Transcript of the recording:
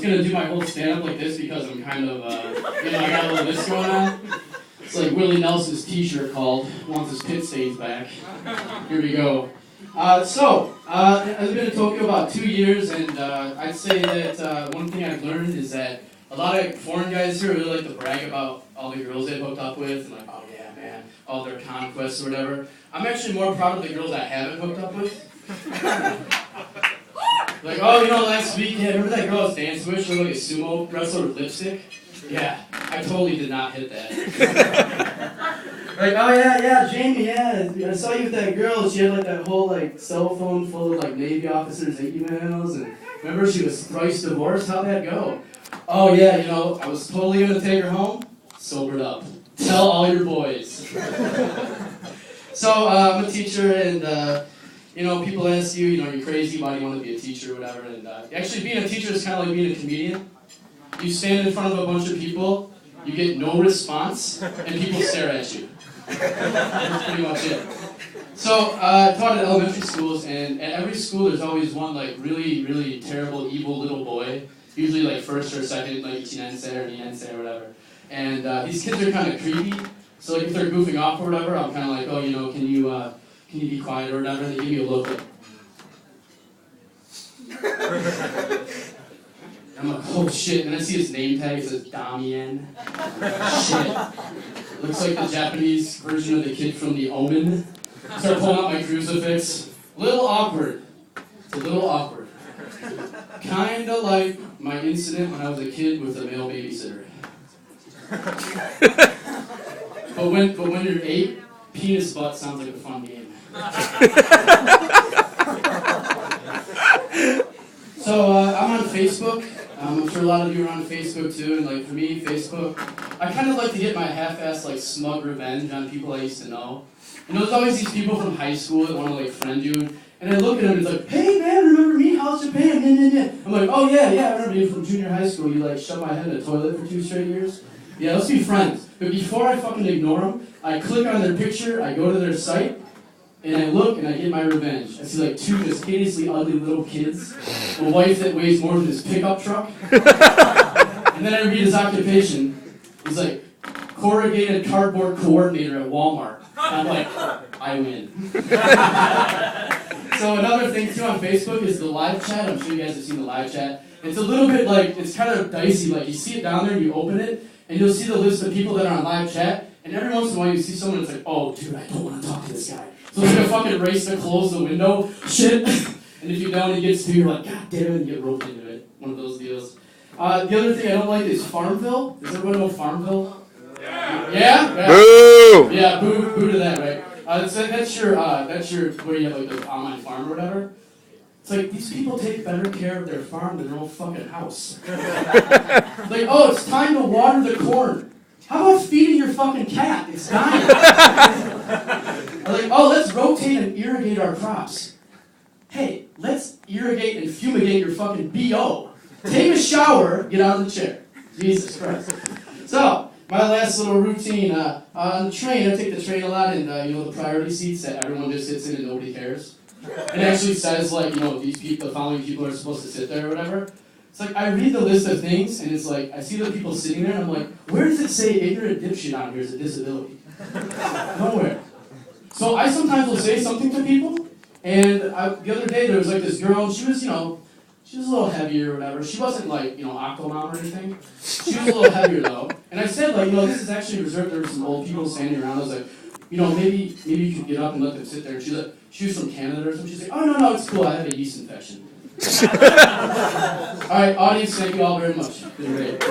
gonna do my whole stand-up like this because I'm kind of, I got a little this going on. It's like Willie Nelson's t-shirt called, wants his pit stains back. Here we go. I've been in Tokyo about 2 years, and I'd say that one thing I've learned is that a lot of foreign guys here really like to brag about all the girls they hooked up with, and like, oh yeah, man, all their conquests or whatever. I'm actually more proud of the girls I haven't hooked up with. Like, oh, last week, yeah, remember that girl I was dancing with? She looked like a sumo wrestler with lipstick? Yeah, I totally did not hit that. Like, oh yeah, Jamie, yeah, I saw you with that girl. She had like that whole like cell phone full of like Navy officers' emails, and remember she was thrice divorced. How'd that go? Oh yeah, I was totally gonna take her home. Sobered up. Tell all your boys. So I'm a teacher, and people ask you, you're crazy, why do you want to be a teacher or whatever? And actually, being a teacher is kind of like being a comedian. You stand in front of a bunch of people, you get no response, and people stare at you. That's pretty much it. So I taught at elementary schools, and at every school there's always one like really, really terrible, evil little boy, usually like first or second, like Ichinense or Niense or whatever. And these kids are kind of creepy, so like if they're goofing off or whatever, I'm kind of like, oh, can you be quiet or whatever? And they give me a look like, I'm like, oh shit, and I see his name tag, it says Damien. Shit. Looks like the Japanese version of the kid from The Omen. Start pulling out my crucifix. Little awkward. It's a little awkward. Kinda like my incident when I was a kid with a male babysitter. But when you're 8, penis butt sounds like a fun game. So I'm on Facebook. I'm sure a lot of you are on Facebook too, and like for me, Facebook, I kind of like to get my half-assed like smug revenge on people I used to know. There's always these people from high school that want to like friend you, and I look at them and it's like, hey man, remember me? How's Japan? I'm like, oh yeah, I remember you from junior high school. You like shoved my head in a toilet for 2 straight years. Yeah, let's be friends. But before I fucking ignore them, I click on their picture, I go to their site, and I look and I get my revenge. I see like 2 just hideously ugly little kids, a wife that weighs more than his pickup truck, and then I read his occupation. He's like, corrugated cardboard coordinator at Walmart. And I'm like, I win. So another thing too on Facebook is the live chat. I'm sure you guys have seen the live chat. It's a little bit like, it's kind of dicey. Like you see it down there, you open it, and you'll see the list of people that are on live chat, and every once in a while you see someone that's like, oh dude, I don't want to talk to this guy. So it's like a fucking race to close the window. Shit. And if you don't, it gets to you, you're like, god damn it, and you get roped into it. One of those deals. The other thing I don't like is Farmville. Does everyone know Farmville? Yeah? Boo! Yeah, boo to that, right? That's your, where you have like the online farm or whatever. It's like, these people take better care of their farm than their own fucking house. Like, oh, it's time to water the corn. How about feeding your fucking cat? It's dying. Like, oh, let's rotate and irrigate our crops. Hey, let's irrigate and fumigate your fucking BO. Take a shower, get out of the chair. Jesus Christ. So, my last little routine, on the train, I take the train a lot, and the priority seats that everyone just sits in and nobody cares. It actually says, like, these people, the following people are supposed to sit there or whatever. It's like, I read the list of things, and it's like, I see the people sitting there, and I'm like, where does it say ignorant dipshit on here is a disability? Nowhere. So I sometimes will say something to people, and the other day there was like this girl, and she was, she was a little heavier or whatever. She wasn't like, Aquamom or anything. She was a little heavier though. And I said, like, this is actually reserved. There were some old people standing around. I was like, maybe you could get up and let them sit there. And she was from Canada or something. She's like, oh, no, it's cool. I have a yeast infection. All right, audience, thank you all very much. It's been great.